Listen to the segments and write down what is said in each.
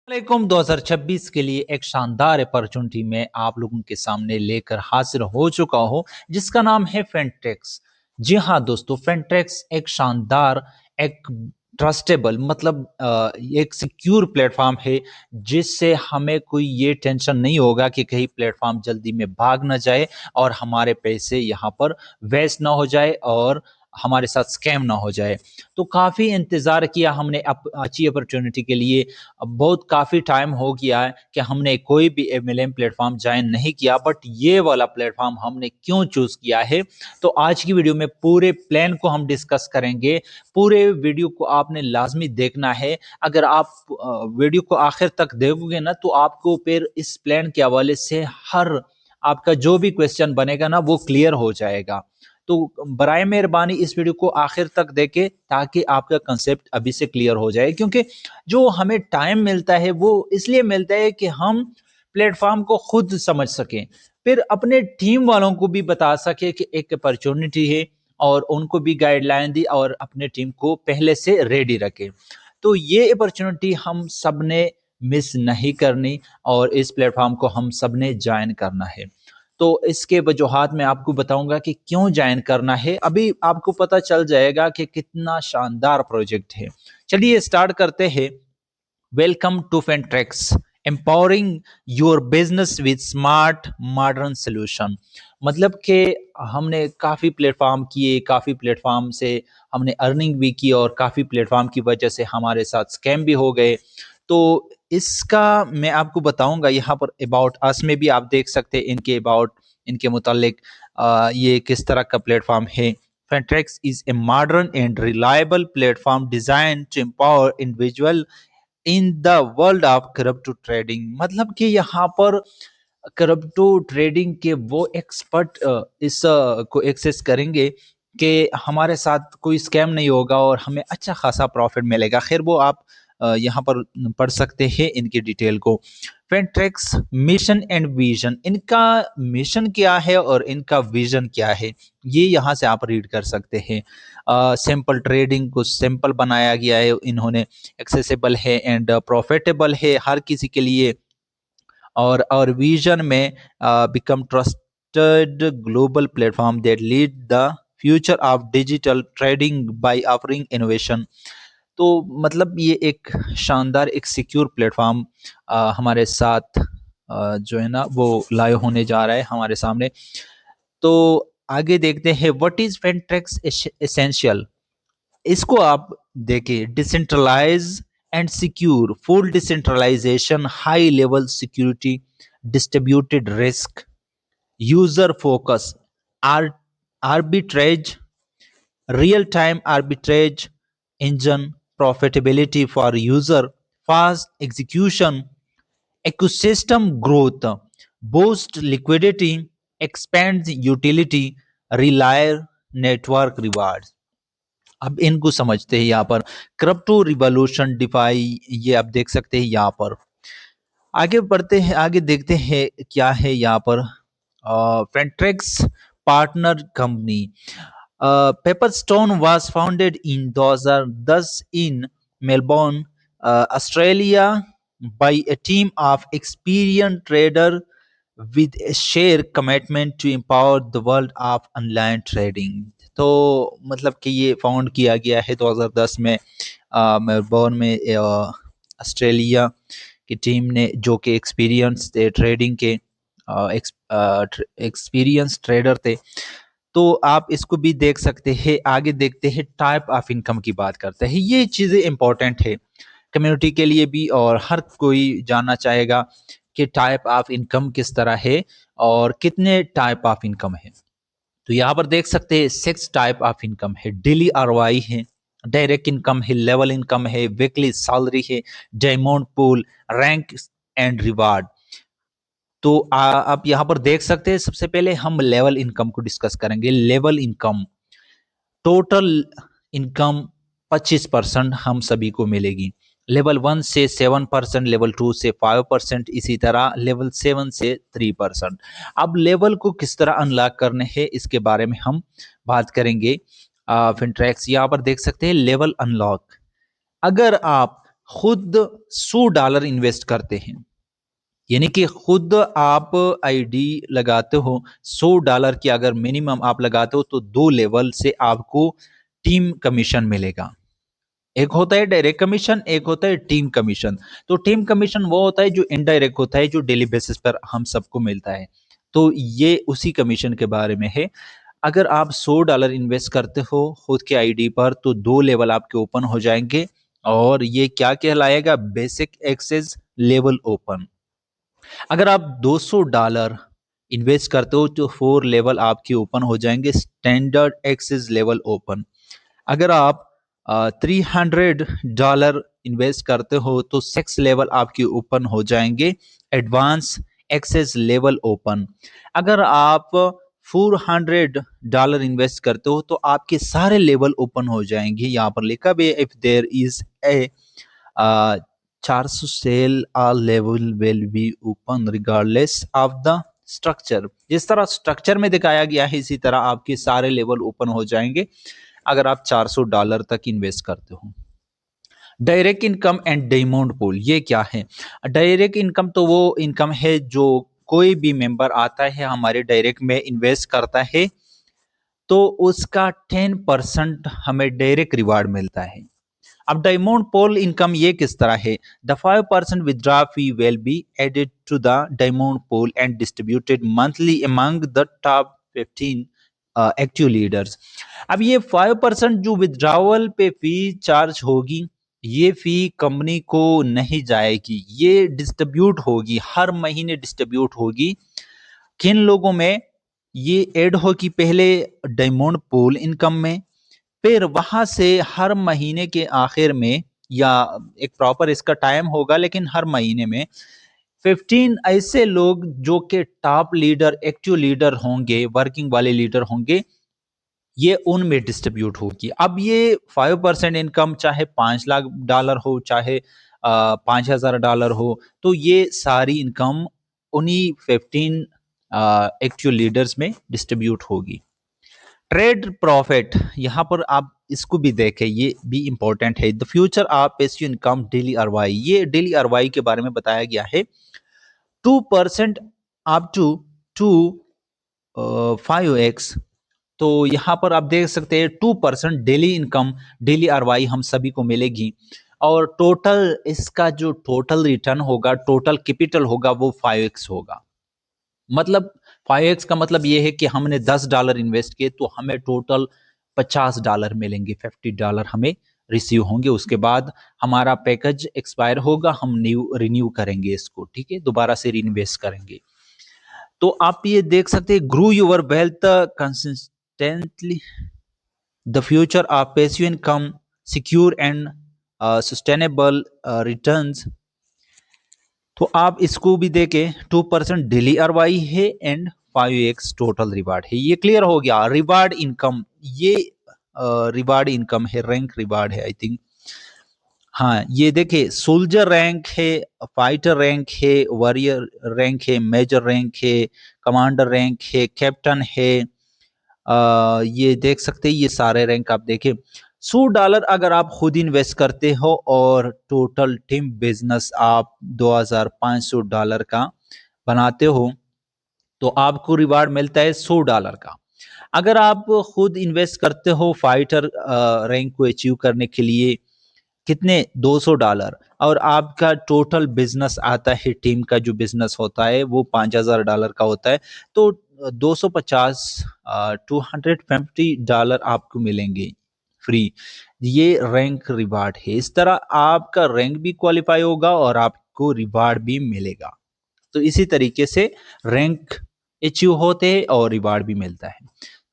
वालेकुम 2026 के लिए एक शानदार अपॉर्चुनिटी में आप लोगों के सामने लेकर हाजिर हो चुका हूं जिसका नाम है फेंट्रेक्स। जी हाँ दोस्तों, फेंट्रेक्स एक शानदार, एक ट्रस्टेबल एक सिक्योर प्लेटफॉर्म है जिससे हमें कोई ये टेंशन नहीं होगा कि कहीं प्लेटफॉर्म जल्दी में भाग ना जाए और हमारे पैसे यहाँ पर वेस्ट ना हो जाए और हमारे साथ स्कैम ना हो जाए। तो काफ़ी इंतज़ार किया हमने अच्छी अपॉर्चुनिटी के लिए। अब बहुत काफ़ी टाइम हो गया है कि हमने कोई भी एमएलएम प्लेटफॉर्म ज्वाइन नहीं किया, बट ये वाला प्लेटफॉर्म हमने क्यों चूज़ किया है। तो आज की वीडियो में पूरे प्लान को हम डिस्कस करेंगे। पूरे वीडियो को आपने लाजमी देखना है। अगर आप वीडियो को आखिर तक देखोगे ना तो आपको फिर इस प्लान के हवाले से हर आपका जो भी क्वेश्चन बनेगा ना वो क्लियर हो जाएगा। तो बराए मेहरबानी इस वीडियो को आखिर तक देखें ताकि आपका कंसेप्ट अभी से क्लियर हो जाए, क्योंकि जो हमें टाइम मिलता है वो इसलिए मिलता है कि हम प्लेटफॉर्म को खुद समझ सकें, फिर अपने टीम वालों को भी बता सके कि एक अपॉर्चुनिटी है और उनको भी गाइडलाइन दी और अपने टीम को पहले से रेडी रखें। तो ये अपॉर्चुनिटी हम सब ने मिस नहीं करनी और इस प्लेटफॉर्म को हम सब ने ज्वाइन करना है। तो इसके वजूहात मैं आपको बताऊंगा कि क्यों ज्वाइन करना है। अभी आपको पता चल जाएगा कि कितना शानदार प्रोजेक्ट है। चलिए स्टार्ट करते हैं। Welcome to Fentrex, empowering your business with smart modern solution. मतलब कि हमने काफ़ी प्लेटफॉर्म किए, काफ़ी प्लेटफॉर्म से हमने अर्निंग भी की और काफ़ी प्लेटफॉर्म की वजह से हमारे साथ स्कैम भी हो गए। तो इसका मैं आपको बताऊंगा। यहाँ पर अबाउट अस में भी आप देख सकते हैं इनके अबाउट, इनके मुतालिक ये किस तरह का प्लेटफॉर्म है। Fentrex is a modern and reliable platform design to empower individual in the world of crypto trading. मतलब कि यहाँ पर क्रिप्टो ट्रेडिंग के वो एक्सपर्ट को एक्सेस करेंगे कि हमारे साथ कोई स्कैम नहीं होगा और हमें अच्छा खासा प्रॉफिट मिलेगा। खैर वो आप यहाँ पर पढ़ सकते हैं इनकी डिटेल को। फेंट्रेक्स मिशन एंड विजन, इनका मिशन क्या है और इनका विजन क्या है ये यहाँ से आप रीड कर सकते हैं। सिंपल ट्रेडिंग को सिंपल बनाया गया है इन्होंने, एक्सेसिबल है एंड प्रॉफिटेबल है हर किसी के लिए। और विजन में become trusted global platform that lead the future of digital trading by offering innovation. तो मतलब ये एक शानदार, एक सिक्योर प्लेटफॉर्म हमारे साथ जो है ना वो लाए होने जा रहा है हमारे सामने। तो आगे देखते हैं व्हाट इज फेंट्रेक्स एसेंशियल। इसको आप देखिए, decentralize and secure, full decentralization, high level security, distributed risk, user focus, or arbitrage, real time arbitrage engine, profitability for user, fast execution, ecosystem growth, boost liquidity, expands utility, rely network rewards। अब इनको समझते हैं। यहाँ पर crypto revolution DeFi, ये आप देख सकते हैं यहाँ पर। आगे बढ़ते हैं, आगे देखते हैं क्या है यहाँ पर। Fentrex partner company. Pepperstone was founded in 2010 in Melbourne, Australia, by a team of experienced traders with a shared commitment to empower the world of online trading। तो मतलब कि ये फाउंड किया गया है 2010 में मेलबोर्न में, ऑस्ट्रेलिया की टीम ने, जो कि एक्सपीरियंस थे ट्रेडिंग के, एक्सपीरियंस ट्रेडर थे। तो आप इसको भी देख सकते हैं। आगे देखते हैं टाइप ऑफ इनकम की बात करते हैं। ये चीज़ें इंपॉर्टेंट है कम्युनिटी के लिए भी और हर कोई जानना चाहेगा कि टाइप ऑफ इनकम किस तरह है और कितने टाइप ऑफ इनकम है। तो यहाँ पर देख सकते हैं 6 टाइप ऑफ इनकम है। डेली आरओआई है, डायरेक्ट इनकम है, लेवल इनकम है, वीकली सैलरी है, diamond pool, rank and reward. तो आप यहाँ पर देख सकते हैं। सबसे पहले हम लेवल इनकम को डिस्कस करेंगे। लेवल इनकम, टोटल इनकम 25% हम सभी को मिलेगी। लेवल 1 से 7%, लेवल 2 से 5%, इसी तरह लेवल 7 से 3%। अब लेवल को किस तरह अनलॉक करने हैं इसके बारे में हम बात करेंगे। फिंट्रैक्स यहाँ पर देख सकते हैं लेवल अनलॉक। अगर आप खुद $100 इन्वेस्ट करते हैं, यानी कि खुद आप आईडी लगाते हो, $100 की अगर मिनिमम आप लगाते हो तो 2 लेवल से आपको टीम कमीशन मिलेगा। एक होता है डायरेक्ट कमीशन, एक होता है टीम कमीशन। तो टीम कमीशन वो होता है जो इनडायरेक्ट होता है, जो डेली बेसिस पर हम सबको मिलता है। तो ये उसी कमीशन के बारे में है। अगर आप $100 इन्वेस्ट करते हो खुद के आईडी पर तो 2 लेवल आपके ओपन हो जाएंगे, और ये क्या कहलाएगा? Basic access level open. अगर आप $200 इन्वेस्ट करते हो तो 4 लेवल आपके ओपन हो जाएंगे, स्टैंडर्ड एक्सेस लेवल ओपन। अगर आप $300 इन्वेस्ट करते हो तो 6 लेवल आपके ओपन हो जाएंगे, एडवांस एक्सेस लेवल ओपन। अगर आप $400 इन्वेस्ट करते हो तो आपके सारे लेवल ओपन हो जाएंगे। यहाँ पर लिखा भी है, if there is a 400 sale all level will be open regardless of the structure. जिस तरह स्ट्रक्चर में दिखाया गया है इसी तरह आपके सारे लेवल ओपन हो जाएंगे अगर आप $400 तक इन्वेस्ट करते हो। Direct income and diamond pool, ये क्या है? डायरेक्ट इनकम तो वो इनकम है जो कोई भी मेंबर आता है हमारे डायरेक्ट में इन्वेस्ट करता है तो उसका 10% हमें डायरेक्ट रिवार्ड मिलता है। अब डायमंड पोल इनकम ये किस तरह है? The 5% withdraw fee will be added to the diamond pool and distributed monthly among the top 15 active leaders. अब ये 5% जो विथड्रॉवल पे फी चार्ज होगी, ये फी कंपनी को नहीं जाएगी, ये डिस्ट्रीब्यूट होगी, हर महीने डिस्ट्रीब्यूट होगी। किन लोगों में? ये ऐड होगी पहले डायमंड पूल इनकम में, फिर वहां से हर महीने के आखिर में, या एक प्रॉपर इसका टाइम होगा लेकिन हर महीने में 15 ऐसे लोग जो कि टॉप लीडर, एक्टिव लीडर होंगे, वर्किंग वाले लीडर होंगे, ये उनमें डिस्ट्रीब्यूट होगी। अब ये 5% इनकम चाहे $5 लाख हो, चाहे $5,000 हो, तो ये सारी इनकम उन्हीं 15 एक्टिव लीडर्स में डिस्ट्रीब्यूट होगी। ट्रेड प्रॉफिट, यहाँ पर आप इसको भी देखें, ये भी इंपॉर्टेंट है। The future of passive income daily RY, ये डेली आरवाई के बारे में बताया गया है। 2% अप टू 5x। तो यहाँ पर आप देख सकते हैं 2% डेली इनकम, डेली आरवाई हम सभी को मिलेगी, और टोटल इसका जो टोटल रिटर्न होगा, टोटल कैपिटल होगा, वो 5x होगा। मतलब 5x का मतलब ये है कि हमने $10 इन्वेस्ट किए तो हमें टोटल $50 मिलेंगे, $50 हमें रिसीव होंगे। उसके बाद हमारा पैकेज एक्सपायर होगा, हम न्यू रिन्यू करेंगे इसको, ठीक है, दोबारा से इन्वेस्ट करेंगे। तो आप ये देख सकते हैं, grow your wealth consistently, the future of passive income, secure and sustainable returns. तो आप इसको भी देखें, 2% डेली आरवाई है एंड 5x टोटल रिवार्ड है। ये क्लियर हो गया। रिवार्ड इनकम, ये रिवार्ड इनकम है, रैंक रिवार्ड है आई थिंक। हाँ, ये देखिए, सोल्जर रैंक है, फाइटर रैंक है, वॉरियर रैंक है, मेजर रैंक है, कमांडर रैंक है, कैप्टन है। ये देख सकते हैं, ये सारे रैंक आप देखें। $100 अगर आप खुद इन्वेस्ट करते हो और टोटल टीम बिजनेस आप $2,500 का बनाते हो तो आपको रिवार्ड मिलता है $100 का। अगर आप खुद इन्वेस्ट करते हो फाइटर रैंक को अचीव करने के लिए, कितने? $200, और आपका टोटल बिजनेस आता है, टीम का जो बिजनेस होता है वो $5,000 का होता है, तो 250 $250 आपको मिलेंगे फ्री। ये रैंक रिवार्ड है। इस तरह आपका रैंक भी क्वालिफाई होगा और आपको रिवार्ड भी मिलेगा। तो इसी तरीके से रैंक अचीव होते हैं और रिवार्ड भी मिलता है।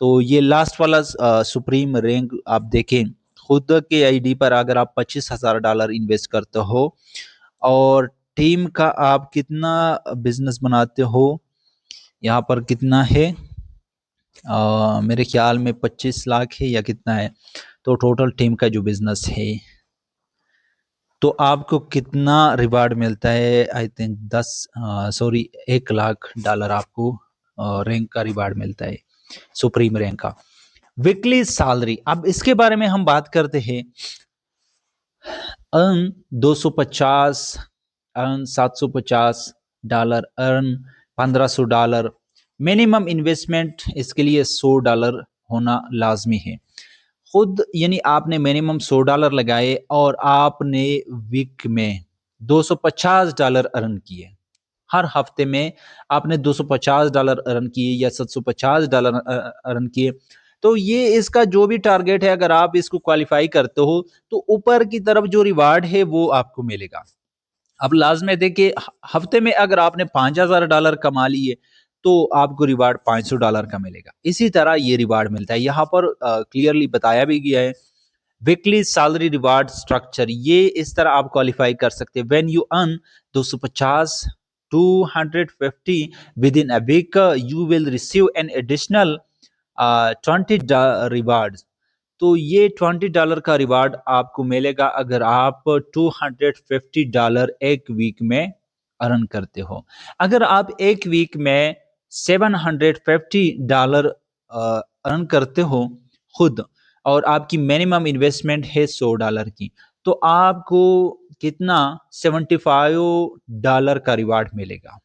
तो ये लास्ट वाला सुप्रीम रैंक आप देखें, खुद के आईडी पर अगर आप $25,000 इन्वेस्ट करते हो और टीम का आप कितना बिजनेस बनाते हो, यहाँ पर कितना है, मेरे ख्याल में 25 लाख है या कितना है, तो टोटल टीम का जो बिजनेस है, तो आपको कितना रिवार्ड मिलता है? आई थिंक 1 लाख डॉलर आपको रैंक का रिवार्ड मिलता है, सुप्रीम रैंक का। वीकली सैलरी, अब इसके बारे में हम बात करते हैं। Earn 250, earn $750, earn $1500। Minimum investment इसके लिए $100 होना लाजमी है। खुद यानी आपने मिनिमम $100 लगाए और आपने वीक में $250 अर्न किए। हर हफ्ते में आपने $250 अर्न किए या $750 अर्न किए, तो ये इसका जो भी टारगेट है, अगर आप इसको क्वालिफाई करते हो तो ऊपर की तरफ जो रिवार्ड है वो आपको मिलेगा। अब लाज़मी है, देखिए हफ्ते में अगर आपने $5000 कमा लिए तो आपको रिवार्ड $500 का मिलेगा। इसी तरह ये रिवार्ड मिलता है। यहाँ पर क्लियरली बताया भी गया है वीकली सैलरी रिवार्ड स्ट्रक्चर, ये इस तरह आप क्वालिफाई कर सकते हैं। When you earn 250 250 within a week you will receive an additional 20 reward. तो ये $20 का रिवार्ड आपको मिलेगा अगर आप $250 एक वीक में अर्न करते हो। अगर आप एक वीक में $750 अर्न करते हो खुद, और आपकी मिनिमम इन्वेस्टमेंट है $100 की, तो आपको कितना $75 का रिवार्ड मिलेगा।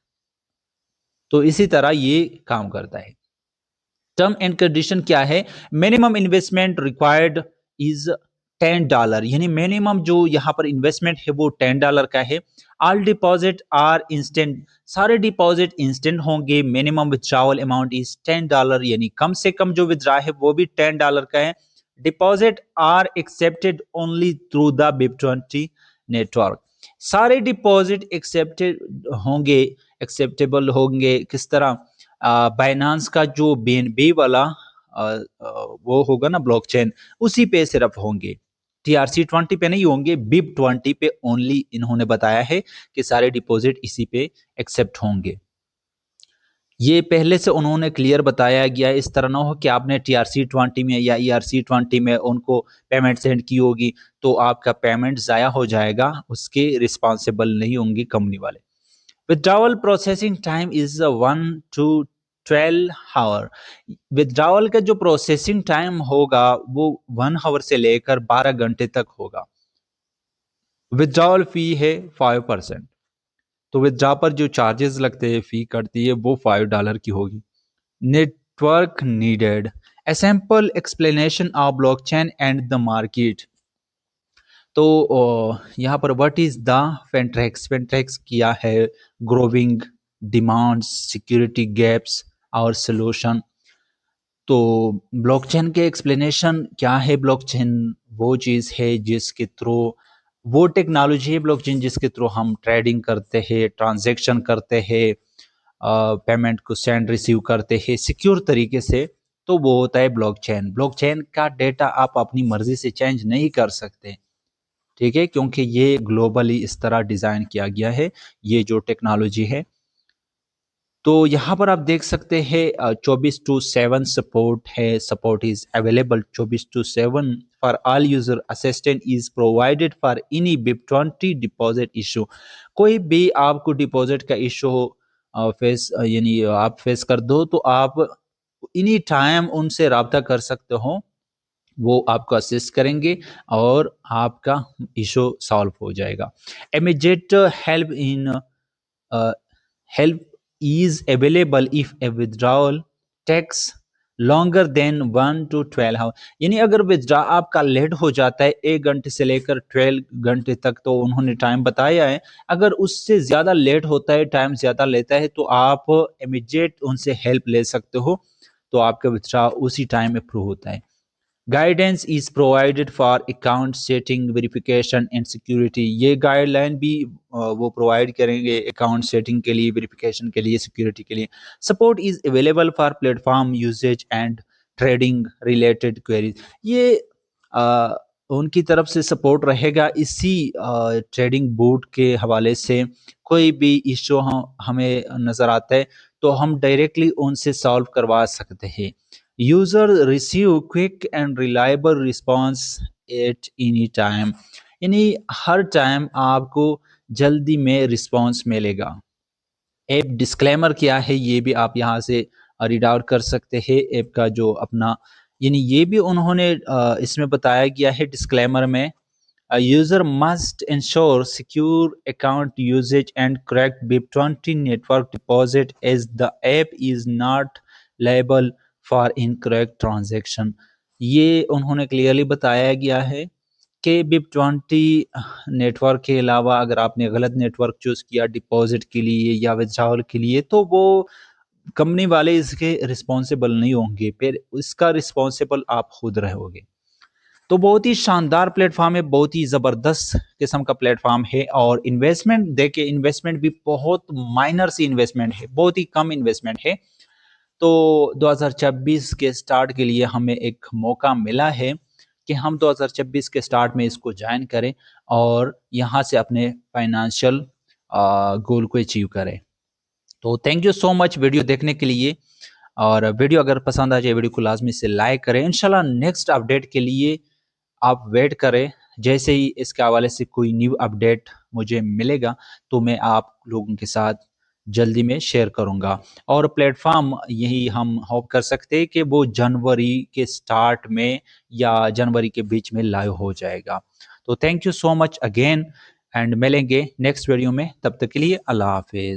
तो इसी तरह ये काम करता है। टर्म एंड कंडीशन क्या है? मिनिमम इन्वेस्टमेंट रिक्वायर्ड इज $10, यानी मिनिमम जो यहाँ पर इन्वेस्टमेंट है वो $10 का है। ऑल डिपॉजिट आर इंस्टेंट, सारे डिपॉजिट इंस्टेंट होंगे। मिनिमम विथड्रॉवल अमाउंट इज $10, यानी कम से कम जो विथड्रॉ है वो भी $10 का है। Deposit are accepted only through the BIP20 network, सारे डिपॉजिट एक्सेप्टेड होंगे, एक्सेप्टेबल होंगे किस तरह? बाइनांस का जो बीएनबी वाला वो होगा ना ब्लॉकचेन, उसी पे सिर्फ होंगे, TRC20 पे नहीं होंगे, BIP20 पे ओनली इन्होंने बताया है कि सारे डिपॉजिट इसी पे एक्सेप्ट होंगे। ये पहले से उन्होंने क्लियर बताया गया है, इस तरह ना हो कि आपने TRC20 में या ERC20 में उनको पेमेंट सेंड की होगी तो आपका पेमेंट ज़ाया हो जाएगा, उसके रिस्पॉन्सिबल नहीं होंगे कंपनी वाले। Withdrawal processing time is 1 to 12 hour. Withdrawal का जो प्रोसेसिंग टाइम होगा वो 1 आवर से लेकर 12 घंटे तक होगा। विथड्रॉवल फी है 5%, तो विथड्रॉ पर जो चार्जेस लगते हैं, फी कटती है, वो $5 की होगी। Network needed, A sample explanation of blockchain and the market. तो यहाँ पर व्हाट इज द फेंट्रेक्स? फेंट्रेक्स क्या है? ग्रोविंग डिमांड्स, सिक्योरिटी गैप्स और सोल्यूशन। तो ब्लॉकचेन के एक्सप्लेनेशन क्या है? ब्लॉकचेन वो चीज़ है जिसके थ्रू, वो टेक्नोलॉजी है ब्लॉकचेन जिसके थ्रू हम ट्रेडिंग करते हैं, ट्रांजैक्शन करते हैं, पेमेंट को सेंड रिसीव करते हैं सिक्योर तरीके से। तो वो होता है ब्लॉकचेन। ब्लॉकचेन का डेटा आप अपनी मर्जी से चेंज नहीं कर सकते, ठीक है, क्योंकि ये ग्लोबली इस तरह डिज़ाइन किया गया है, ये जो टेक्नोलॉजी है। तो यहाँ पर आप देख सकते हैं 24/7 सपोर्ट है, support is available 24/7 for all user, assistant is provided for any BIP20 deposit issue. कोई भी आपको डिपॉजिट का इशू हो फेस, यानी आप फेस कर दो, तो आप एनी टाइम उनसे रब्ता कर सकते हो, वो आपको असिस्ट करेंगे और आपका इशू सॉल्व हो जाएगा। Immediate help in help is available if a withdrawal takes longer than 1 to 12 hour. यानी अगर विथड्रॉ आपका लेट हो जाता है 1 घंटे से लेकर 12 घंटे तक, तो उन्होंने टाइम बताया है, अगर उससे ज़्यादा लेट होता है, टाइम ज़्यादा लेता है, तो आप इमीडिएट उनसे हेल्प ले सकते हो, तो आपका विथड्रॉ उसी टाइम अप्रूव होता है। Guidance is provided for account setting, verification and security. ये गाइडलाइन भी वो प्रोवाइड करेंगे अकाउंट सेटिंग के लिए, वेरिफिकेशन के लिए, सिक्योरिटी के लिए। Support is available for platform usage and trading related queries. ये उनकी तरफ से सपोर्ट रहेगा इसी ट्रेडिंग बोर्ड के हवाले से। कोई भी इशू हमें नज़र आता है तो हम डायरेक्टली उनसे सॉल्व करवा सकते हैं। User receive quick and reliable response at any time, यानी हर टाइम आपको जल्दी में रिस्पॉन्स मिलेगा। ऐप डिस्क्लेमर क्या है ये भी आप यहाँ से रीड आउट कर सकते हैं। ऐप का जो अपना, यानी ये भी उन्होंने इसमें बताया गया है डिस्क्लेमर में A user must ensure secure account usage and correct BIP20 network deposit as the app is not liable for incorrect transaction। ये उन्होंने क्लियरली बताया गया है कि BIP20 नेटवर्क के अलावा अगर आपने गलत नेटवर्क चूज़ किया डिपॉजिट के लिए या विथड्रॉल के लिए तो वो कंपनी वाले इसके रिस्पॉन्सिबल नहीं होंगे, फिर इसका रिस्पॉन्सिबल आप खुद रहोगे। तो बहुत ही शानदार प्लेटफॉर्म है, बहुत ही ज़बरदस्त किस्म का प्लेटफॉर्म है। और इन्वेस्टमेंट देखिए, इन्वेस्टमेंट भी बहुत माइनर सी इन्वेस्टमेंट है, बहुत ही कम इन्वेस्टमेंट है। तो 2026 के स्टार्ट के लिए हमें एक मौका मिला है कि हम 2026 के स्टार्ट में इसको ज्वाइन करें और यहाँ से अपने फाइनेंशियल गोल को अचीव करें। तो thank you so much video देखने के लिए। और वीडियो अगर पसंद आ जाए वीडियो को लाजमी से लाइक करें। इंशाल्लाह नेक्स्ट अपडेट के लिए आप वेट करें। जैसे ही इसके हवाले से कोई न्यू अपडेट मुझे मिलेगा तो मैं आप लोगों के साथ जल्दी में शेयर करूंगा। और प्लेटफॉर्म यही हम होप कर सकते हैं कि वो जनवरी के स्टार्ट में या जनवरी के बीच में लाइव हो जाएगा। तो thank you so much again and मिलेंगे नेक्स्ट वीडियो में। तब तक के लिए अल्लाह हाफिज।